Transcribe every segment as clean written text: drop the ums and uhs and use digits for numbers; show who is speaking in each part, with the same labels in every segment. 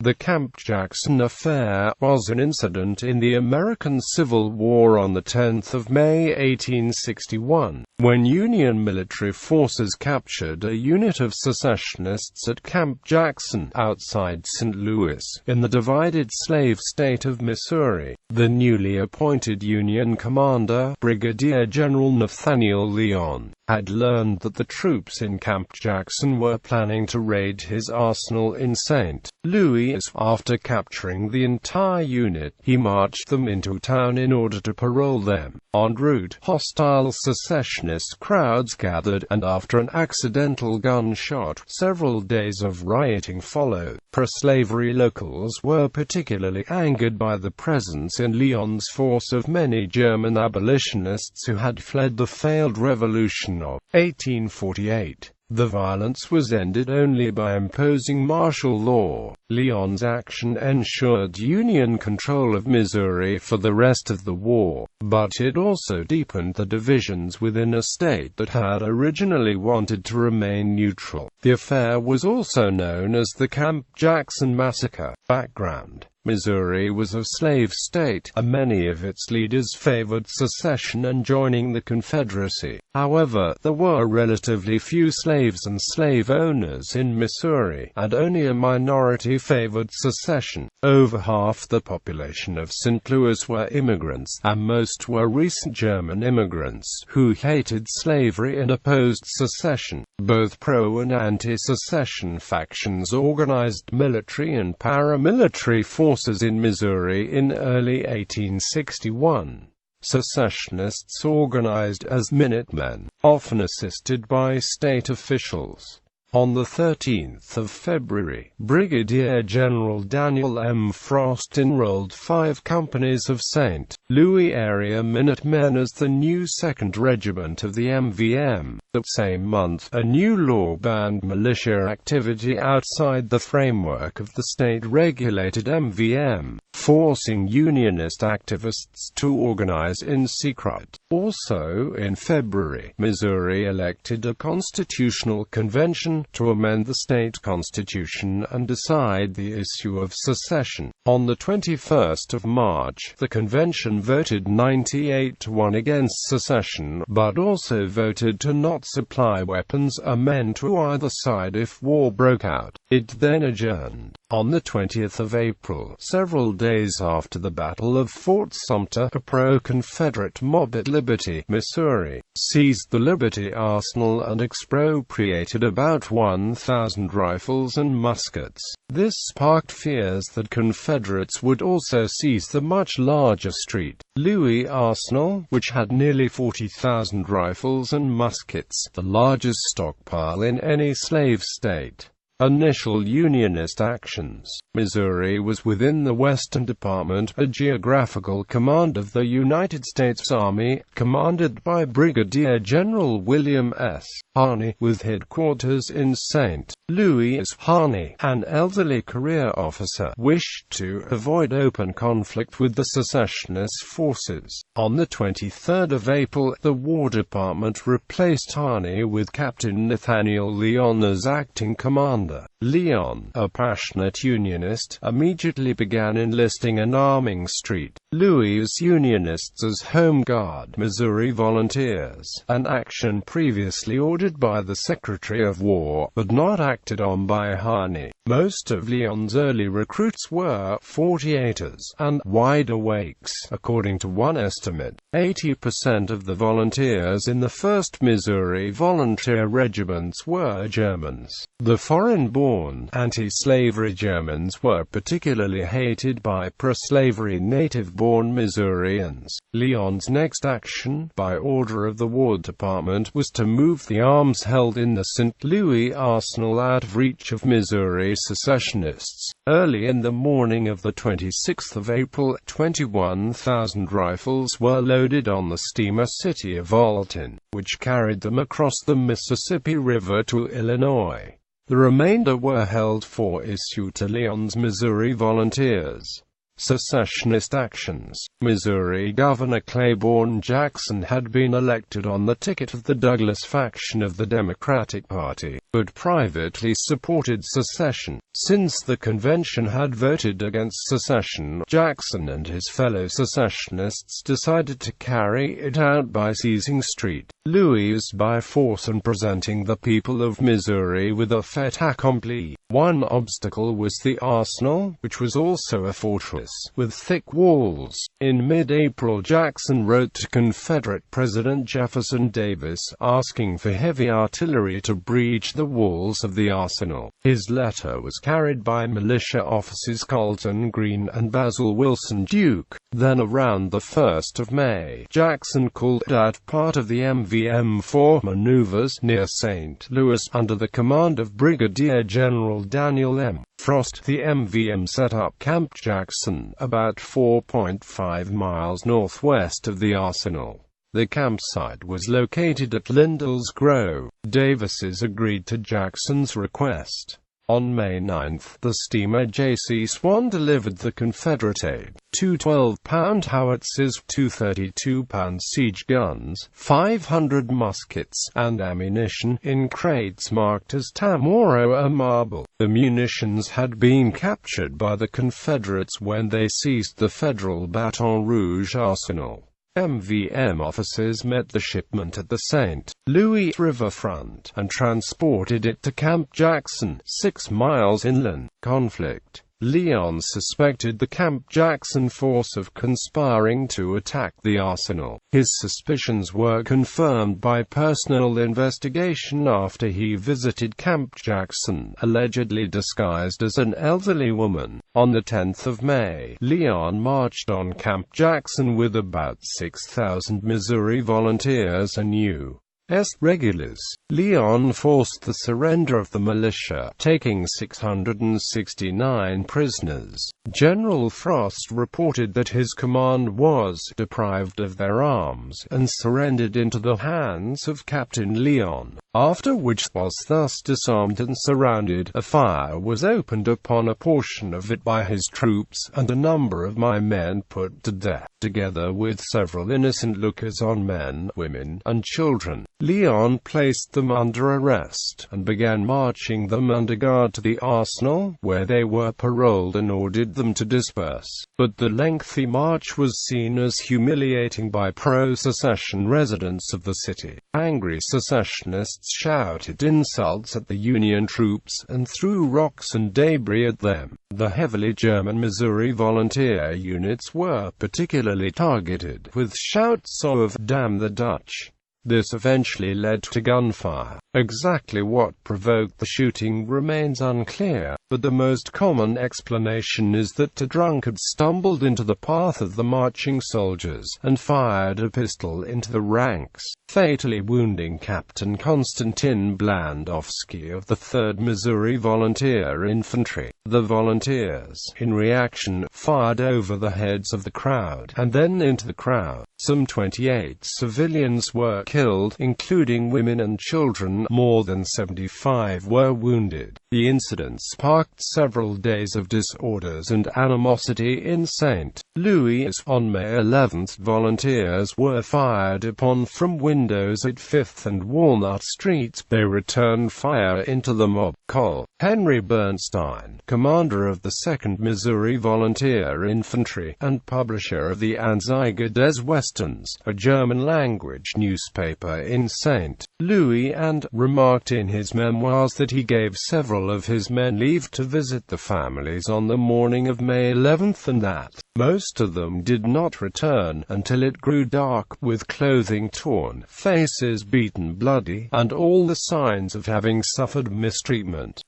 Speaker 1: The Camp Jackson affair was an incident in the American Civil War on 10 May 1861, when Union military forces captured a unit of secessionists at Camp Jackson, outside St. Louis, in the divided slave state of Missouri. The newly appointed Union commander, Brigadier-General Nathaniel Lyon, had learned that the troops in Camp Jackson were planning to raid his arsenal in St. Louis. After capturing the entire unit, he marched them into town in order to parole them. En route, hostile secessionist crowds gathered, and after an accidental gunshot, several days of rioting followed. Pro-slavery locals were particularly angered by the presence in Lyon's force of many German abolitionists who had fled the failed Revolution of 1848. The violence was ended only by imposing martial law. Lyon's action ensured Union control of Missouri for the rest of the war, but it also deepened the divisions within a state that had originally wanted to remain neutral. The affair was also known as the Camp Jackson Massacre. Background: Missouri was a slave state, and many of its leaders favored secession and joining the Confederacy. However, there were relatively few slaves and slave owners in Missouri, and only a minority favored secession. Over half the population of St. Louis were immigrants, and most were recent German immigrants, who hated slavery and opposed secession. Both pro- and anti-secession factions organized military and paramilitary forces in Missouri in early 1861. Secessionists organized as Minutemen, often assisted by state officials. On 13 February, Brigadier-General Daniel M. Frost enrolled 5 companies of St. Louis area Minutemen as the new 2nd Regiment of the MVM. That same month, a new law banned militia activity outside the framework of the state-regulated MVM, forcing Unionist activists to organize in secret. Also in February, Missouri elected a constitutional convention to amend the state constitution and decide the issue of secession. On the 21st of March, the convention voted 98-1 against secession, but also voted to not supply weapons or men to either side if war broke out. It then adjourned. On the 20th of April, several days after the Battle of Fort Sumter, a pro-Confederate mob at Liberty, Missouri, seized the Liberty arsenal and expropriated about 1,000 rifles and muskets. This sparked fears that Confederates would also seize the much larger St. Louis arsenal, which had nearly 40,000 rifles and muskets, the largest stockpile in any slave state. Initial Unionist actions. Missouri was within the Western Department, a geographical command of the United States Army, commanded by Brigadier-General William S. Harney, with headquarters in St. Louis. Harney, an elderly career officer, wished to avoid open conflict with the secessionist forces. On the 23rd of April, the War Department replaced Harney with Captain Nathaniel Lyon as acting commander. Lyon, a passionate Unionist, immediately began enlisting and arming St. Louis Unionists as Home Guard Missouri Volunteers, an action previously ordered by the Secretary of War, but not acted on by Harney. Most of Lyon's early recruits were 48ers and wide awakes. According to one estimate, 80% of the volunteers in the 1st Missouri Volunteer Regiments were Germans. The foreign-born, anti-slavery Germans were particularly hated by pro-slavery native-born Missourians. Lyon's next action, by order of the War Department, was to move the arms held in the St. Louis arsenal out of reach of Missouri secessionists. Early in the morning of the 26th of April, 21,000 rifles were loaded on the steamer City of Alton, which carried them across the Mississippi River to Illinois. The remainder were held for issue to Lyon's Missouri Volunteers. Secessionist actions. Missouri Governor Claiborne Jackson had been elected on the ticket of the Douglas faction of the Democratic Party, but privately supported secession. Since the convention had voted against secession, Jackson and his fellow secessionists decided to carry it out by seizing St.Louis by force and presenting the people of Missouri with a fait accompli. One obstacle was the arsenal, which was also a fortress with thick walls. In mid-April, Jackson wrote to Confederate President Jefferson Davis asking for heavy artillery to breach the walls of the arsenal. His letter was carried by militia officers Colton Green and Basil Wilson Duke. Then around the 1st of May, Jackson called out part of the MVM for maneuvers near St. Louis under the command of Brigadier-General Nathaniel M. Frost. The MVM set up Camp Jackson, about 4.5 miles northwest of the arsenal. The campsite was located at Lindell's Grove. Davis's agreed to Jackson's request. On May 9, the steamer J.C. Swan delivered the Confederate aid, 2 12-pound howitzers, 2 32-pound siege guns, 500 muskets, and ammunition, in crates marked as Tamoro or marble. The munitions had been captured by the Confederates when they seized the Federal Baton Rouge arsenal. MVM officers met the shipment at the St. Louis riverfront, and transported it to Camp Jackson, 6 miles inland. Conflict. Lyon suspected the Camp Jackson force of conspiring to attack the arsenal. His suspicions were confirmed by personal investigation after he visited Camp Jackson, allegedly disguised as an elderly woman. On the 10th of May, Lyon marched on Camp Jackson with about 6,000 Missouri volunteers and U.S. regulars. Lyon forced the surrender of the militia, taking 669 prisoners. General Frost reported that his command was deprived of their arms, and surrendered into the hands of Captain Lyon, after which was thus disarmed and surrounded. A fire was opened upon a portion of it by his troops, and a number of my men put to death, together with several innocent lookers-on, men, women, and children. Lyon placed them under arrest, and began marching them under guard to the arsenal, where they were paroled, and ordered them to disperse. But the lengthy march was seen as humiliating by pro-secession residents of the city. Angry secessionists shouted insults at the Union troops, and threw rocks and debris at them. The heavily German Missouri volunteer units were particularly targeted, with shouts of "Damn the Dutch." This eventually led to gunfire. Exactly what provoked the shooting remains unclear, but the most common explanation is that a drunkard stumbled into the path of the marching soldiers, and fired a pistol into the ranks, fatally wounding Captain Konstantin Blandowski of the 3rd Missouri Volunteer Infantry. The volunteers, in reaction, fired over the heads of the crowd, and then into the crowd. Some 28 civilians were killed, including women and children. More than 75 were wounded. The incident sparked several days of disorders and animosity in St. Louis. On May 11, volunteers were fired upon from windows at 5th and Walnut Streets. They returned fire into the mob. Col. Henry Bernstein, commander of the 2nd Missouri Volunteer Infantry, and publisher of the Anzeiger des Westens, a German-language newspaper in St. Louis, and remarked in his memoirs that he gave several of his men leave to visit the families on the morning of May 11, and that most of them did not return until it grew dark, with clothing torn, faces beaten bloody, and all the signs of having suffered mistreatment.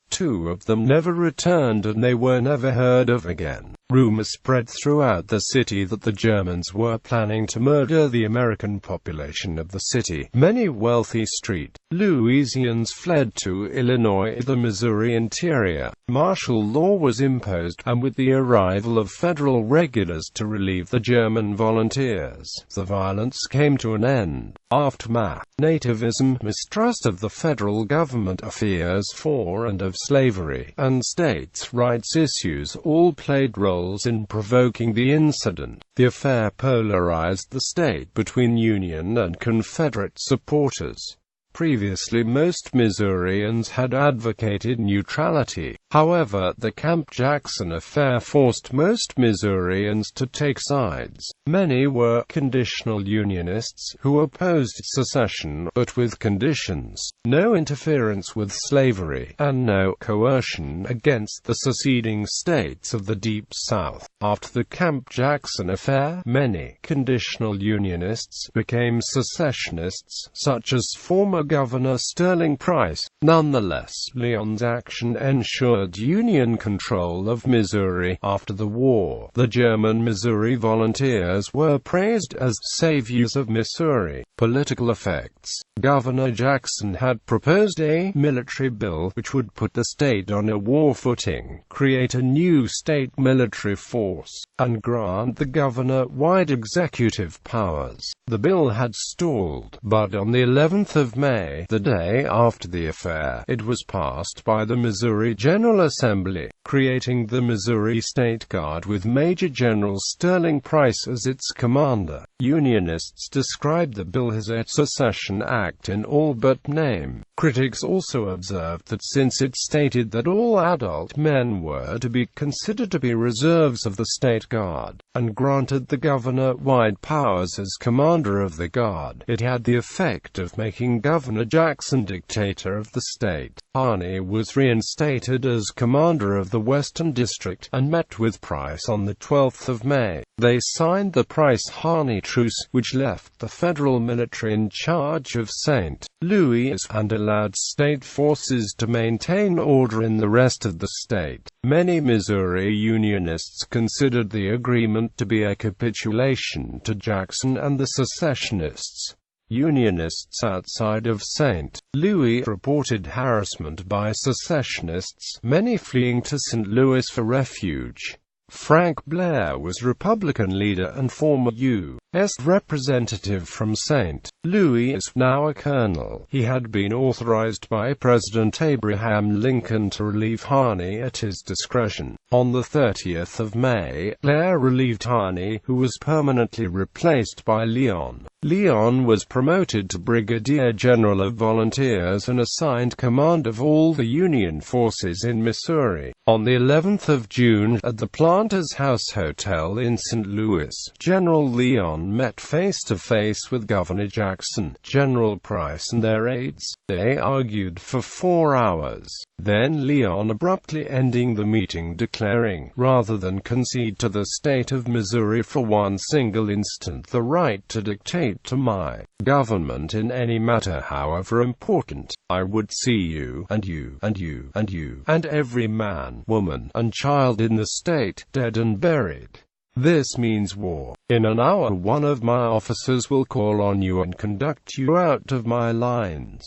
Speaker 1: 2 of them never returned, and they were never heard of again. Rumors spread throughout the city that the Germans were planning to murder the American population of the city. Many wealthy St. Louisians fled to Illinois, the Missouri interior. Martial law was imposed, and with the arrival of federal regulars to relieve the German volunteers, the violence came to an end. Aftermath. Nativism, mistrust of the federal government, fears for and of slavery, and states' rights issues all played roles roles in provoking the incident. The affair polarized the state between Union and Confederate supporters. Previously, most Missourians had advocated neutrality. However, the Camp Jackson affair forced most Missourians to take sides. Many were conditional Unionists, who opposed secession, but with conditions: no interference with slavery, and no coercion against the seceding states of the Deep South. After the Camp Jackson affair, many conditional Unionists became secessionists, such as former Governor Sterling Price. Nonetheless, Lyon's action ensured Union control of Missouri. After the war, the German Missouri Volunteers were praised as saviors of Missouri. Political effects: Governor Jackson had proposed a military bill which would put the state on a war footing, create a new state military force, and grant the governor wide executive powers. The bill had stalled, but on the 11th of May, the day after the affair, it was passed by the Missouri General Assembly, creating the Missouri State Guard with Major General Sterling Price as its commander. Unionists described the bill as a secession act in all but name. Critics also observed that since it stated that all adult men were to be considered to be reserves of the State Guard, and granted the governor wide powers as commander of the Guard, it had the effect of making Governor Jackson dictator of the state. Harney was reinstated as commander of the Western District, and met with Price on the 12th of May. They signed the Price-Harney Truce, which left the federal military in charge of St. Louis and allowed state forces to maintain order in the rest of the state. Many Missouri Unionists considered the agreement to be a capitulation to Jackson and the secessionists. Unionists outside of St. Louis reported harassment by secessionists, many fleeing to St. Louis for refuge. Frank Blair was Republican leader and former U.S. representative from St. Louis, now a colonel. He had been authorized by President Abraham Lincoln to relieve Harney at his discretion. On the 30th of May, Blair relieved Harney, who was permanently replaced by Lyon. Lyon was promoted to Brigadier-General of Volunteers and assigned command of all the Union forces in Missouri. On the 11th of June, at the Planters House Hotel in St. Louis, General Lyon met face-to-face with Governor Jackson, General Price and their aides. They argued for 4 hours. Then Lyon abruptly ending the meeting, declaring, rather than concede to the state of Missouri for one single instant the right to dictate to my government in any matter however important, I would see you, and you, and you, and you, and every man, woman, and child in the state, dead and buried. This means war. In an hour one of my officers will call on you and conduct you out of my lines.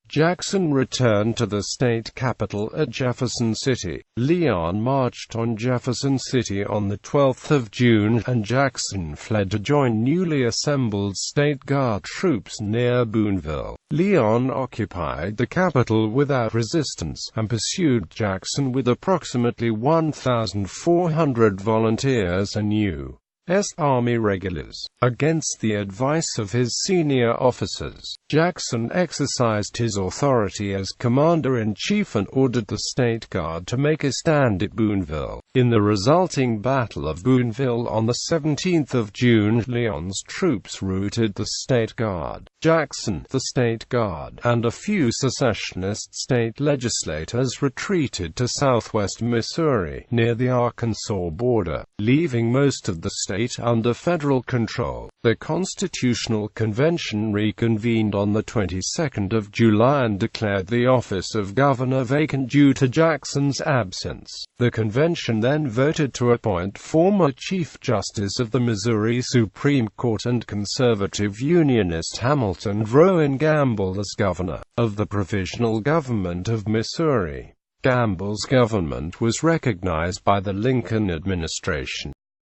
Speaker 1: Jackson returned to the state capital at Jefferson City. Lyon marched on Jefferson City on the 12th of June, and Jackson fled to join newly assembled State Guard troops near Booneville. Lyon occupied the capital without resistance, and pursued Jackson with approximately 1,400 volunteers and U.S. Army regulars. Against the advice of his senior officers, Jackson exercised his authority as commander-in-chief and ordered the State Guard to make a stand at Booneville. In the resulting Battle of Booneville on the 17th of June, Lyon's troops routed the State Guard. Jackson, the State Guard, and a few secessionist state legislators retreated to southwest Missouri, near the Arkansas border, leaving most of the state under federal control. The Constitutional Convention reconvened on the 22nd of July and declared the office of governor vacant due to Jackson's absence. The convention then voted to appoint former Chief Justice of the Missouri Supreme Court and conservative Unionist Hamilton Rowan Gamble as governor of the Provisional Government of Missouri. Gamble's government was recognized by the Lincoln administration.